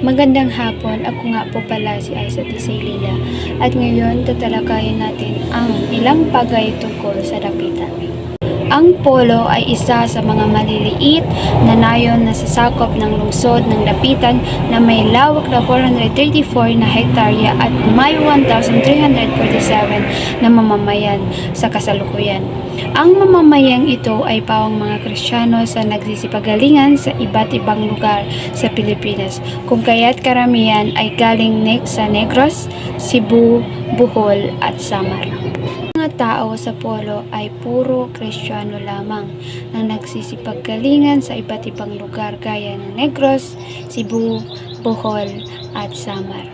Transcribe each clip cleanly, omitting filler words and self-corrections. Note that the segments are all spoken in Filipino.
Magandang hapon, ako nga po pala si Aiza Tisaylila at ngayon tatalakayin natin ang ilang bagay tungkol sa dapitan. Ang polo ay isa sa mga maliliit na nayon na sasakop ng lungsod ng Dapitan na may lawak na 434 na hektarya at may 1,347 na mamamayan sa kasalukuyan. Ang mamamayang ito ay pawang mga Kristiyano sa nagsisipagalingan sa iba't ibang lugar sa Pilipinas, kung kaya't karamihan ay galing sa Negros, Cebu, Bohol at Samar. Mga tao sa polo ay puro Kristiyano lamang na nagsisipaggalingan sa iba't ibang lugar gaya ng Negros, Cebu, Bohol at Samar.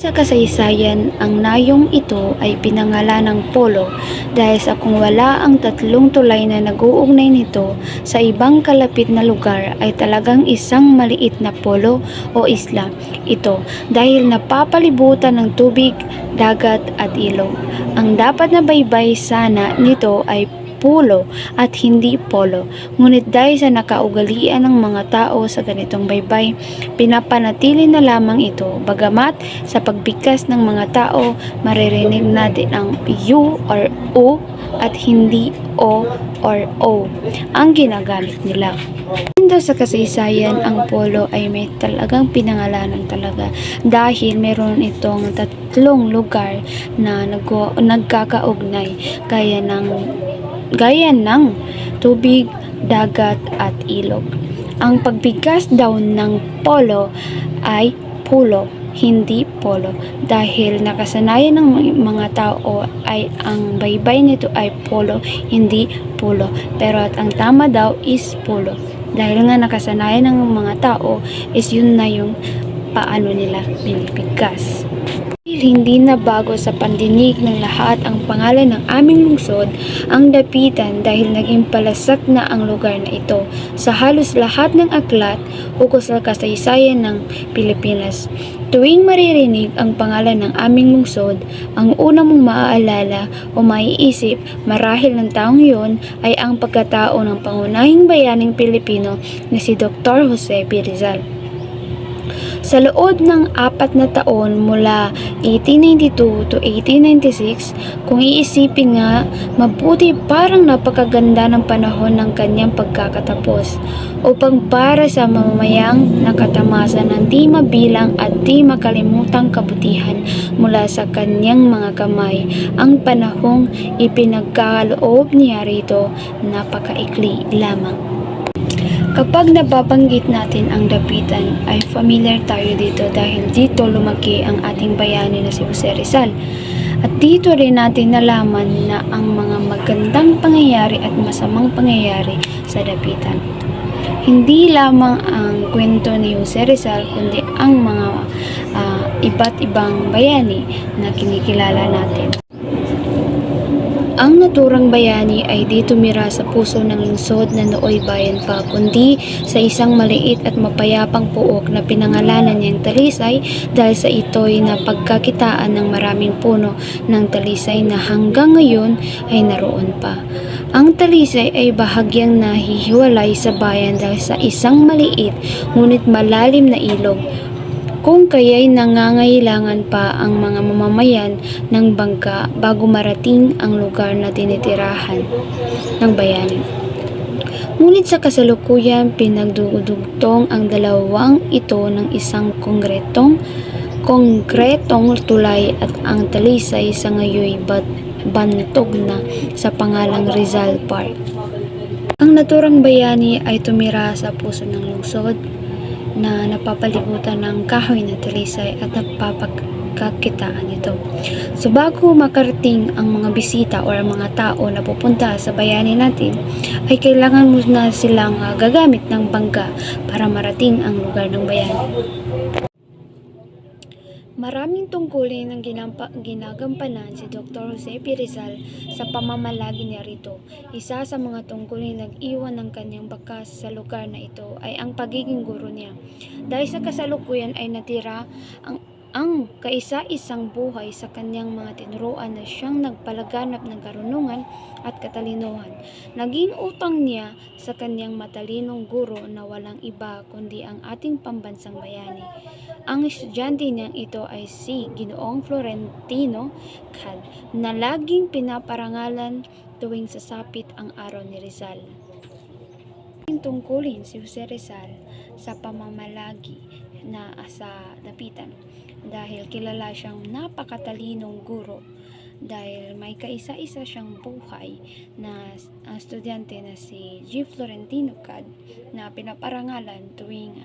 Sa kasaysayan, ang nayong ito ay pinangalan ng polo dahil sa kung wala ang tatlong tulay na nag-uugnay nito sa ibang kalapit na lugar ay talagang isang maliit na polo o isla ito dahil napapalibutan ng tubig, dagat at ilog. Ang dapat na baybay sana nito ay pulo at hindi polo. Ngunit dahil sa nakaugalian ng mga tao sa ganitong baybay, pinapanatili na lamang ito. Bagamat sa pagbigkas ng mga tao, maririnig natin ang U or U at hindi O or O ang ginagamit nila. Dahil sa kasaysayan, ang polo ay may talagang pinangalanan talaga dahil meron itong tatlong lugar na nagkakaugnay gaya ng tubig, dagat at ilog. Ang pagbigkas daw ng polo ay pulo, hindi polo, dahil nakasanayan ng mga tao ay ang baybay nito ay polo, hindi pulo. Pero at ang tama daw is pulo. Dahil nga nakasanayan ng mga tao is yun na yung paano nila binibigkas. Hindi na bago sa pandinig ng lahat ang pangalan ng aming lungsod, ang Dapitan, dahil naging palasak na ang lugar na ito sa halos lahat ng aklat ukol sa kasaysayan ng Pilipinas. Tuwing maririnig ang pangalan ng aming lungsod, ang una mong maaalala o maiisip marahil ng taong yun ay ang pagkatao ng pangunahing bayaning Pilipino na si Dr. Jose P. Rizal. Sa loob ng 4 na taon mula 1892 to 1896, kung iisipin nga, mabuti parang napakaganda ng panahon ng kanyang pagkakatapos upang para sa mamamayang nakatamasa ng di mabilang at di makalimutang kabutihan mula sa kanyang mga kamay. Ang panahong ipinagkaloob niya rito napakaikli lamang. Kapag nababanggit natin ang Dapitan ay familiar tayo dito dahil dito lumaki ang ating bayani na si Jose Rizal. At dito rin natin nalaman na ang mga magandang pangyayari at masamang pangyayari sa Dapitan. Hindi lamang ang kwento ni Jose Rizal kundi ang mga iba't ibang bayani na kinikilala natin. Ang naturang bayani ay di tumira sa puso ng lungsod na nooy bayan pa, kundi sa isang maliit at mapayapang puok na pinangalanan niyang Talisay dahil sa ito'y napagkakitaan ng maraming puno ng talisay na hanggang ngayon ay naroon pa. Ang Talisay ay bahagyang nahihiwalay sa bayan dahil sa isang maliit ngunit malalim na ilog, kung kaya'y nangangailangan pa ang mga mamamayan ng bangka bago marating ang lugar na tinitirahan ng bayani. Ngunit sa kasalukuyan, pinagdudugtong ang dalawang ito ng isang konkretong tulay at ang Talisay sa ngayoy bantog na sa pangalang Rizal Park. Ang naturang bayani ay tumira sa puso ng lungsod na napapalibutan ng kahoy na Talisay at napapagkakitaan ito. So bago makarating ang mga bisita o ang mga tao na pupunta sa bayani natin, ay kailangan muna silang gagamit ng bangka para marating ang lugar ng bayani. Maraming tungkulin ang ginagampanan si Dr. Jose P. Rizal sa pamamalagi niya rito. Isa sa mga tungkulin nag-iwan ng kanyang bakas sa lugar na ito ay ang pagiging guro niya. Dahil sa kasalukuyan ay natira ang ang kaisa-isang buhay sa kanyang mga tinuruan na siyang nagpalaganap ng karunungan at katalinuhan. Naging utang niya sa kanyang matalinong guro na walang iba kundi ang ating pambansang bayani. Ang estudyante niyang ito ay si Ginoong Florentino Cal, na laging pinaparangalan tuwing sasapit ang araw ni Rizal. Tungkulin si Jose Rizal sa pamamalagi na sa Dapitan dahil kilala siyang napakatalinong guro, dahil may kaisa-isa siyang buhay na estudyante na si G. Florentino Cad na pinaparangalan tuwing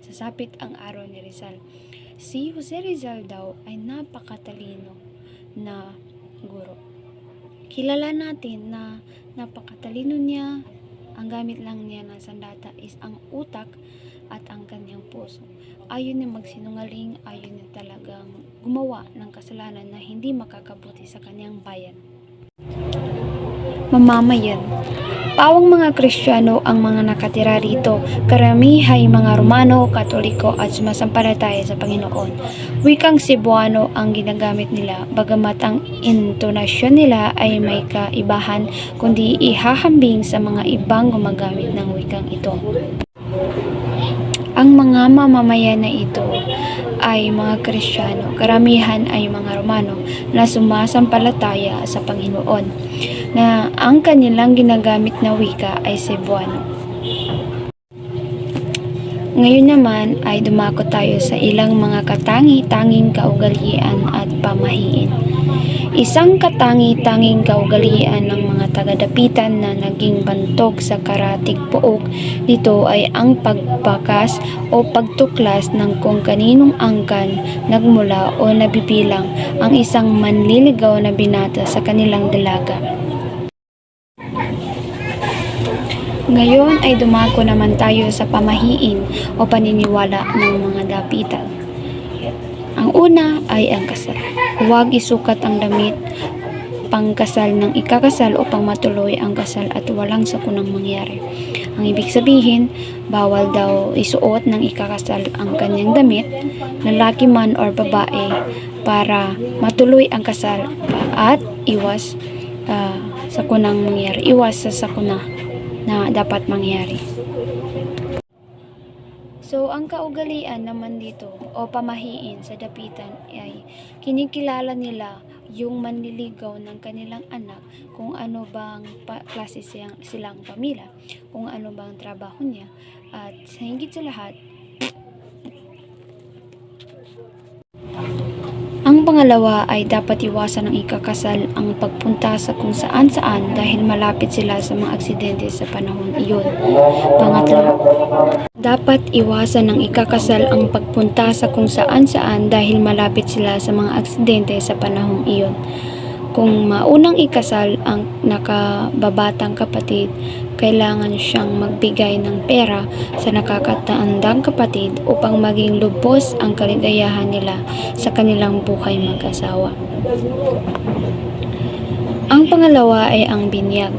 sasapit ang araw ni Rizal. Si Jose Rizal daw ay napakatalino na guro. Kilala natin na napakatalino niya. Ang gamit lang niya ng sandata is ang utak at ang kanyang puso. Ayaw niya magsinungaling, ayaw niya talagang gumawa ng kasalanan na hindi makakabuti sa kanyang bayan. Mamamayan. Pawang mga Kristiyano ang mga nakatira rito, karamihay mga Romano, Katoliko at sumasampalataya sa Panginoon. Wikang Cebuano ang ginagamit nila, bagamat ang intonasyon nila ay may kaibahan, kundi ihahambing sa mga ibang gumagamit ng wikang ito. Ang mga mamamayan na ito ay mga Kristiyano, karamihan ay mga Romano na sumasampalataya sa Panginoon, na ang kanilang ginagamit na wika ay Cebuano. Ngayon naman ay dumako tayo sa ilang mga katangi-tanging kaugalian at pamahiin. Isang katangi-tanging kaugalian ng mga taga-Dapitan na naging bantog sa karatig pook dito ay ang pagbakas o pagtuklas ng kung kaninong angkan, nagmula o nabibilang ang isang manliligaw na binata sa kanilang dalaga. Ngayon ay dumako naman tayo sa pamahiin o paniniwala ng mga Dapitan. Ang una ay ang kasal. Huwag isukat ang damit pangkasal ng ikakasal upang matuloy ang kasal at walang sakunang mangyari. Ang ibig sabihin, bawal daw isuot ng ikakasal ang kanyang damit, lalaki man or babae, para matuloy ang kasal at iwas sakunang mangyari. Iwas sa sakuna na dapat mangyari. So, ang kaugalian naman dito o pamahiin sa Dapitan ay kinikilala nila yung manliligaw ng kanilang anak, kung ano bang klase silang pamilya, kung ano bang trabaho niya, at sa higit sa lahat, ang pangalawa ay dapat iwasan ng ikakasal ang pagpunta sa kung saan-saan dahil malapit sila sa mga aksidente sa panahon iyon. Pangatlo, dapat iwasan ng ikakasal ang pagpunta sa kung saan-saan dahil malapit sila sa mga aksidente sa panahong iyon. Kung maunang ikasal ang nakababatang kapatid, kailangan siyang magbigay ng pera sa nakakatandang kapatid upang maging lubos ang kaligayahan nila sa kanilang buhay mag-asawa. Ang pangalawa ay ang binyag.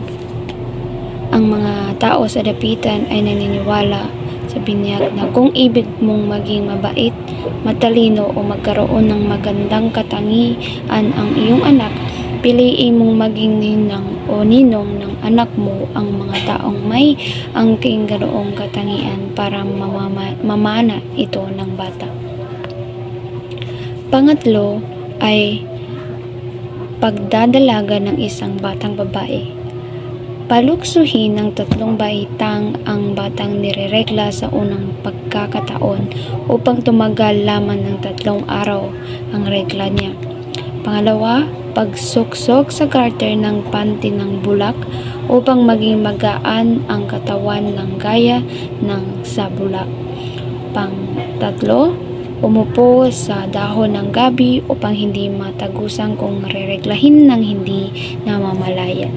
Ang mga tao sa Dapitan ay naniniwala sa binyag na kung ibig mong maging mabait, matalino o magkaroon ng magandang katangian ang iyong anak, piliin mong maging ninang o ninong ng anak mo ang mga taong may angking ganoong katangian para mamana ito ng bata. Pangatlo ay pagdadalaga ng isang batang babae. Paluksuhin ng 3 baitang ang batang nireregla sa unang pagkakataon upang tumagal lamang ng 3 araw ang regla niya. Pangalawa, pagsuksok sa garter ng panty ng bulak upang maging magaan ang katawan ng gaya ng sa bulak. Pang-3, umupo sa dahon ng gabi upang hindi matagusan kung rereglahin ng hindi namamalayan.